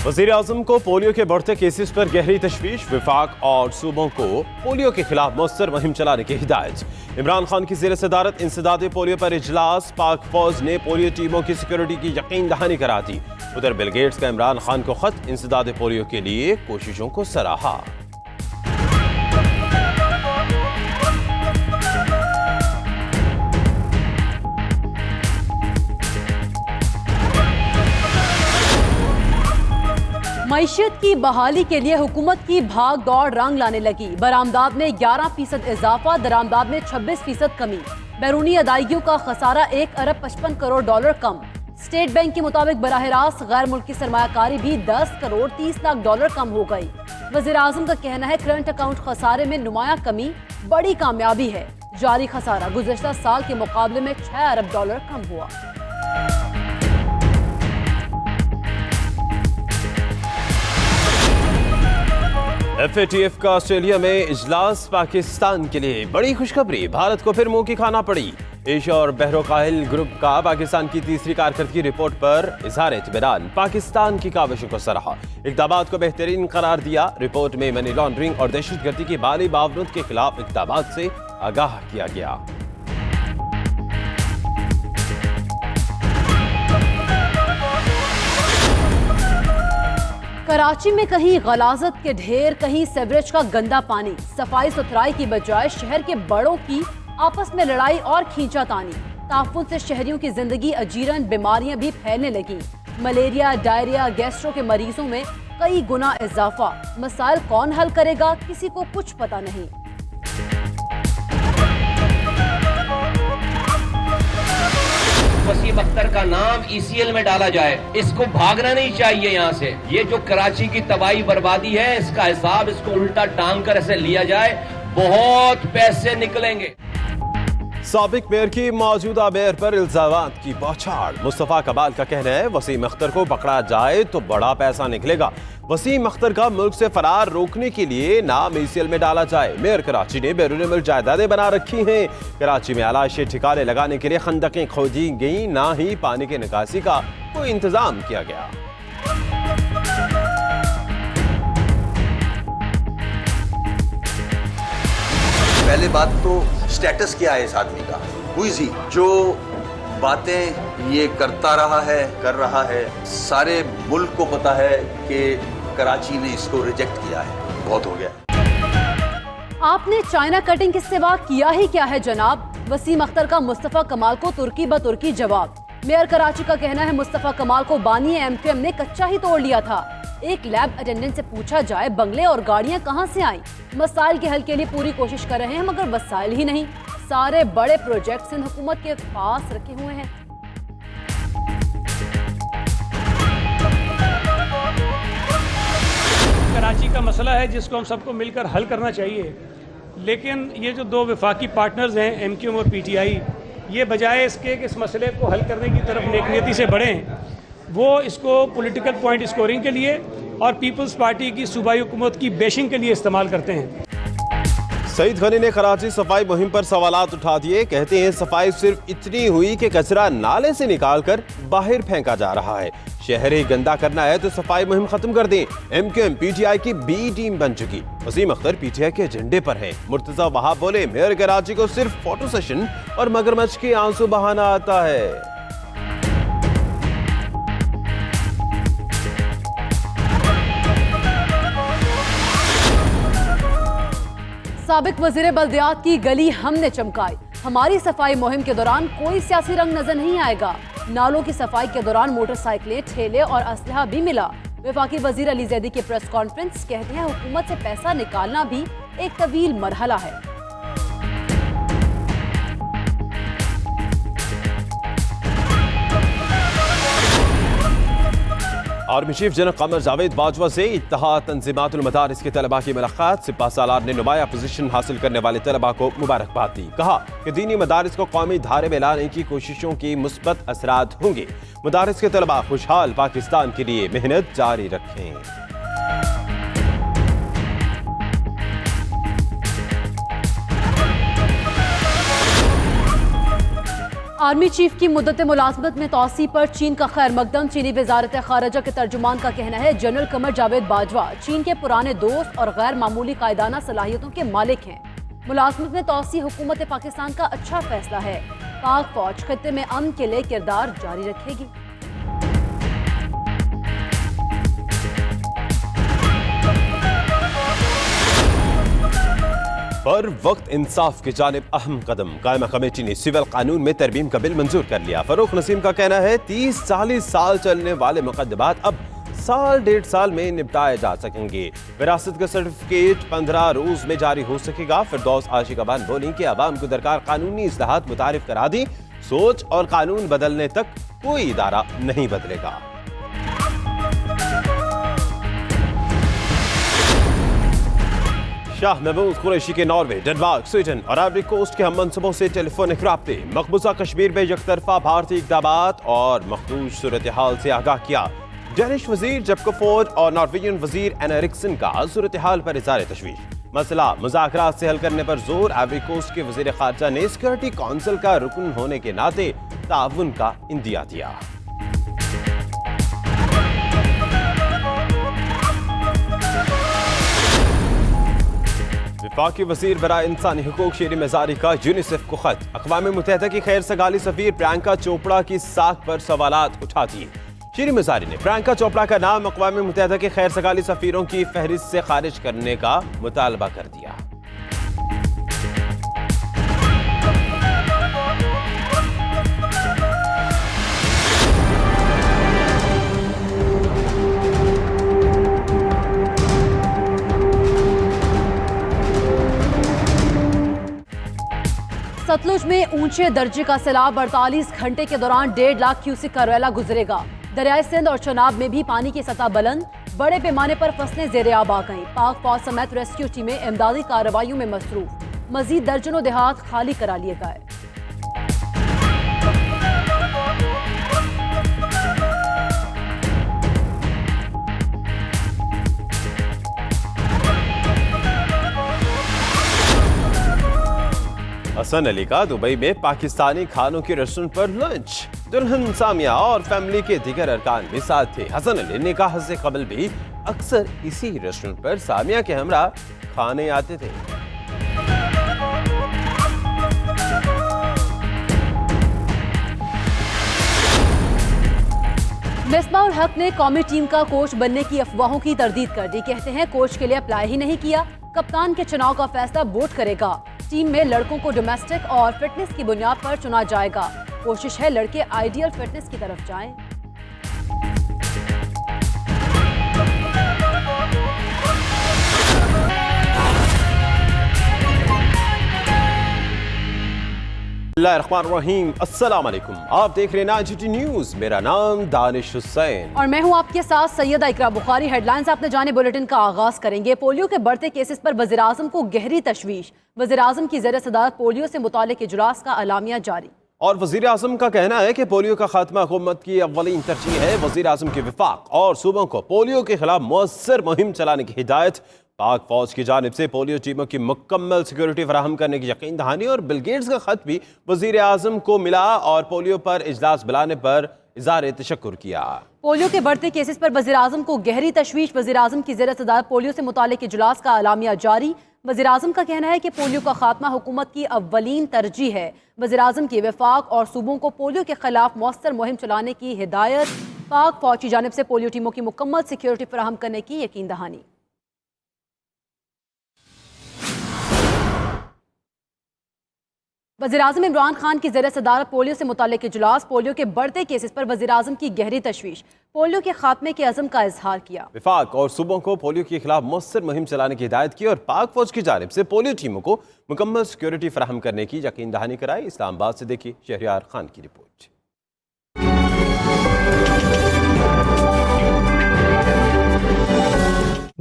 वज़ीर आज़म को पोलियो के बढ़ते केसेस पर गहरी तशवीश। विफाक और सूबों को पोलियो के खिलाफ मौसर मुहिम चलाने की हिदायत। इमरान खान की ज़ेर सदारत इंसदाद पोलियो पर इजलास। पाक फौज ने पोलियो टीमों की सिक्योरिटी की यकीन दहानी करा दी। उधर बिल गेट्स का इमरान खान को खत, इंसदाद पोलियो के लिए कोशिशों को सराहा। मईशत की बहाली के लिए हुकूमत की भाग दौड़ रंग लाने लगी। बरामदात में 11% इजाफा, दरामदात में 26% कमी। बैरूनी अदायगियों का खसारा 1 अरब 55 करोड़ डॉलर कम। स्टेट बैंक के मुताबिक बराह रास्त गैर मुल्की सरमायाकारी भी 10 करोड़ 30 लाख डॉलर कम हो गई। वज़ीर आज़म का कहना है करंट अकाउंट खसारे में नुमाया कमी बड़ी कामयाबी है। जारी खसारा गुज़श्ता साल के मुकाबले में 6 अरब डॉलर कम हुआ। FATF का ऑस्ट्रेलिया में इजलास। पाकिस्तान के लिए बड़ी खुशखबरी, भारत को फिर मुंह की खाना पड़ी। एशिया और बहरोकाहिल ग्रुप का पाकिस्तान की तीसरी कारकर्दगी रिपोर्ट पर इजहार इत्मीनान। पाकिस्तान की काविशों को सराहा, इक़दामात को बेहतरीन करार दिया। रिपोर्ट में मनी लॉन्ड्रिंग और दहशतगर्दी की बाली बावनूद के खिलाफ इक़दामात से आगाह किया गया। कराची में कहीं गलाजत के ढेर, कहीं सेवरेज का गंदा पानी। सफाई सुथराई की बजाय शहर के बड़ों की आपस में लड़ाई और खींचातानी। ताफुत से शहरियों की जिंदगी अजीरन, बीमारियां भी फैलने लगी। मलेरिया, डायरिया, गैस्ट्रो के मरीजों में कई गुना इजाफा। मसाइल कौन हल करेगा, किसी को कुछ पता नहीं। वसीम अख्तर का नाम ECL में डाला जाए, इसको भागना नहीं चाहिए यहाँ से। ये जो कराची की तबाही बर्बादी है, इसका हिसाब इसको उल्टा टांग कर ऐसे लिया जाए, बहुत पैसे निकलेंगे। साबिक मेयर की मौजूदा मेयर पर इल्जामात की बौछार। मुस्तफा कमाल का कहना है वसीम अख्तर को पकड़ा जाए तो बड़ा पैसा निकलेगा। वसीम अख्तर का मुल्क से फरार रोकने के लिए नाम ECL में डाला जाए। मेयर कराची ने बैरून मुल्क जायदादें बना रखी हैं। कराची में आलाशी ठिकाने लगाने के लिए खंदकें खोदी गई, ना ही पानी के निकासी का कोई इंतजाम किया गया। पहले बात तो स्टेटस क्या है इस आदमी का, हुई सी जो बातें ये करता रहा है, कर रहा है। सारे मुल्क को पता है कि कराची ने इसको रिजेक्ट किया है, बहुत हो गया। आपने चाइना कटिंग के सिवा किया ही क्या है जनाब। वसीम अख्तर का मुस्तफा कमाल को तुर्की ब तुर्की जवाब। मेयर कराची का कहना है मुस्तफा कमाल को बानी MQM ने कच्चा ही तोड़ लिया था। एक लैब अटेंडेंट से पूछा जाए बंगले और गाड़ियां कहां से आई। मसाइल के हल के लिए पूरी कोशिश कर रहे हैं मगर वसाइल ही नहीं। सारे बड़े प्रोजेक्ट सिंध हुकूमत के पास रखे हुए हैं। कराची का मसला है जिसको हम सबको मिलकर हल करना चाहिए, लेकिन ये जो दो वफाकी पार्टनर्स हैं MQM और PTI, ये बजाय इसके कि इस मसले को हल करने की तरफ नेकनीयती से बढ़ें, वो इसको पॉलिटिकल पॉइंट स्कोरिंग के लिए और पीपल्स पार्टी की सूबाई हुकूमत की बेशिंग के लिए इस्तेमाल करते हैं। सईद गनी ने कराची सफाई मुहिम पर सवालात उठा दिए। कहते हैं सफाई सिर्फ इतनी हुई कि कचरा नाले से निकालकर बाहर फेंका जा रहा है। शहर ही गंदा करना है तो सफाई मुहिम खत्म कर दें। MQM PTI की B टीम बन चुकी। वसीम अख्तर PTI के एजेंडे पर हैं। मुर्तजा वहाब बोले मेयर कराची को सिर्फ फोटो सेशन और मगरमच्छ के आंसू बहाना आता है। साबिक वजीर बल्दियात की गली हमने चमकाई। हमारी सफाई मुहिम के दौरान कोई सियासी रंग नजर नहीं आएगा। नालों की सफाई के दौरान मोटरसाइकिलें, ठेले और असलहा भी मिला। वफाकी वजीर अली जैदी की प्रेस कॉन्फ्रेंस। कहते हैं हुकूमत से पैसा निकालना भी एक तवील मरहला है। Army chief general Qamar Javed Bajwa से इत्तेहाद तंजीमातुल मदारिस के तलबा की मुलाकात। सिपा सालार ने नुमाया पोजीशन हासिल करने वाले तलबा को मुबारकबाद दी। कहा कि दीनी मदारिस को कौमी धारे में लाने की कोशिशों की मुस्बत असरात होंगे। मदारिस के तलबा खुशहाल पाकिस्तान के लिए मेहनत जारी रखें। आर्मी चीफ की मुद्दत मुलाजमत में तोसी पर चीन का खैर मकदम। चीनी वजारत खारजा के तर्जुमान का कहना है जनरल कमर जावेद बाजवा चीन के पुराने दोस्त और गैर मामूली कायदाना सलाहियतों के मालिक हैं। मुलाजमत में तोसी हुकूमत पाकिस्तान का अच्छा फैसला है। पाक फौज खत्ते में अमन के लिए किरदार जारी रखेगी। पर वक्त इंसाफ की जानिब अहम कदम। कायमा कमेटी ने सिविल कानून में तरमीम का बिल मंजूर कर लिया। फरूख नसीम का कहना है 30-40 साल चलने वाले मुकदमात अब साल 1.5 साल में निपटाए जा सकेंगे। विरासत का सर्टिफिकेट 15 रोज में जारी हो सकेगा। फिरदौस आशिकाबान बोली कि अवाम को दरकार कानूनी इस्लाहात मुतारिफ करा दी। सोच और कानून बदलने तक कोई इदारा नहीं बदलेगा। शाह महमूद कुरैशी के नॉर्वे, डेनमार्क, स्वीडन और आइवरी कोस्ट के हम मनसूबों से टेलीफोनिक राब्ते। मकबूजा कश्मीर में यकतरफा भारतीय इक़दामात और मखदूश सूरत हाल से आगाह किया। डेनिश वजीर जबको फोर्ड और नॉर्वेजियन वजीर एना एरिक्सन का सूरत हाल पर इज़हार तशवीश। मसला मुज़ाकरात से हल करने पर जोर। आइवरी कोस्ट के वजीर खारजा ने सिक्योरिटी काउंसिल का रुकन होने के नाते ताउन का इंदिया दिया। वफाकी वजीर बराए इंसानी हुकूक शेरी मजारी का यूनिसेफ को खत। अक़वाम मुत्तहिदा की खैर सगाली सफीर प्रियंका चोपड़ा की साख पर सवालात उठा दिए। शेरी मजारी ने प्रियंका चोपड़ा का नाम अक़वाम मुत्तहिदा के खैर सगाली सफीरों की फहरिस्त से खारिज करने का मुतालबा कर दिया। सतलुज में ऊंचे दर्जे का सैलाब 48 घंटे के दौरान 1.5 लाख क्यूसिक का रैला गुजरेगा। दरियाए सिंध और चनाब में भी पानी की सतह बुलंद। बड़े पैमाने पर फसलें ज़ेरे आब आ गईं। पाक फौज समेत रेस्क्यू टीमें इमदादी कार्रवाइयों में मसरूफ। मजीद दर्जनों देहात खाली करा लिए गए। हसन अली का दुबई में पाकिस्तानी खानों के रेस्टोरेंट पर लंच। दुल्हन सामिया और फैमिली के दीगर अरकान भी साथ थे। हसन अली निकाह से कबल भी अक्सर इसी रेस्टोरेंट पर सामिया के हमरा खाने आते थे। मिसबाह हक ने कौमी टीम का कोच बनने की अफवाहों की तरदीद कर दी। कहते हैं कोच के लिए अप्लाई ही नहीं किया। कप्तान के चुनाव का फैसला बोर्ड करेगा। टीम में लड़कों को डोमेस्टिक और फिटनेस की बुनियाद पर चुना जाएगा। कोशिश है लड़के आइडियल फिटनेस की तरफ जाएं। बिस्मिल्लाहिर्रहमानिर्रहीम, अस्सलाम वालेकुम। आप देख रहे हैं नाइनटी न्यूज। मेरा नाम दानिश हुसैन और मैं हूं आपके साथ सैयदा इकरा बुखारी। हेडलाइंस आपने जाने बुलेटिन का आगाज करेंगे। पोलियो के बढ़ते केसेस पर वज़ीर आज़म को गहरी तशवीश। वज़ीर आज़म की ज़ेर सदारत पोलियो से मुताल्लिक़ इजलास का अलामिया जारी। और वज़ीर आज़म का कहना है कि पोलियो का खात्मा हुकूमत की अव्वलीन तरजीह है। वज़ीर आज़म की विफाक और सूबों को पोलियो के खिलाफ मुअस्सर मुहिम चलाने की हिदायत। पाक फौज की जानिब से पोलियो टीमों की मुकम्मल सिक्योरिटी फराहम करने की यकीन दहानी। और बिल गेट्स का खत भी वज़ीर आज़म को मिला और पोलियो पर इजलास बुलाने पर इज़हार तशक्कुर किया। पोलियो के बढ़ते केसेस पर वज़ीर आज़म को गहरी तशवीश। वज़ीर आज़म की ज़ेर सदारत पोलियो से मुताल्लिक़ इजलास का अलामिया जारी। वज़ीर आज़म का कहना है कि पोलियो का खात्मा हुकूमत की अव्वलीन तरजीह है। वज़ीर आज़म की वफाक और सूबों को पोलियो के खिलाफ मौसर मुहिम चलाने की हिदायत। पाक फौज की जानिब से पोलियो टीमों की मुकम्मल सिक्योरिटी फराहम करने की यकीन दहानी। वज़ीर आज़म इमरान खान की ज़ेर सदारत पोलियो से मुताल्लिक़ इजलास। पोलियो के बढ़ते केसेस पर वज़ीर आज़म की गहरी तशवीश। पोलियो के खात्मे के अज़म का इजहार किया। विफाक और सूबों को पोलियो के खिलाफ मुअस्सर मुहिम चलाने की हिदायत की और पाक फौज की जानिब से पोलियो टीमों को मुकम्मल सिक्योरिटी फराहम करने की यकीन दहानी कराई। इस्लामाबाद से देखिए शहरियार खान की रिपोर्ट।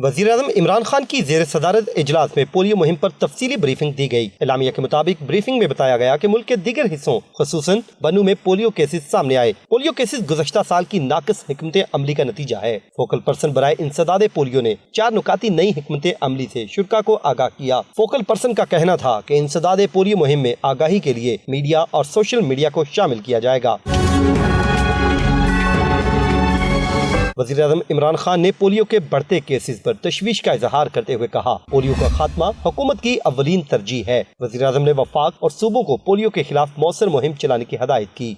वज़ीर-ए-आज़म इमरान खान की ज़ेर सदारत इजलास में पोलियो मुहिम पर तफसीली ब्रीफिंग दी गई। एलामिया के मुताबिक ब्रीफिंग में बताया गया कि मुल्क के दीगर हिस्सों खुसूसन बनू में पोलियो केसेस सामने आए। पोलियो केसेस गुज़श्ता साल की नाक़िस हिकमत अमली का नतीजा है। फोकल पर्सन बराए इंसदाद पोलियो ने 4 नुकाती नई हिकमत अमली से शुरा को आगाह किया। फोकल पर्सन का कहना था कि इंसदाद पोलियो मुहिम में आगाही के लिए मीडिया और सोशल मीडिया को शामिल किया जाएगा। वज़ीर-ए-आज़म इमरान खान ने पोलियो के बढ़ते केसेस पर तशवीश का इजहार करते हुए कहा, पोलियो का खात्मा हुकूमत की अव्वलीन तरजीह है। वज़ीर-ए-आज़म ने वफाक और सूबों को पोलियो के खिलाफ मौसर मुहिम चलाने की हदायत की।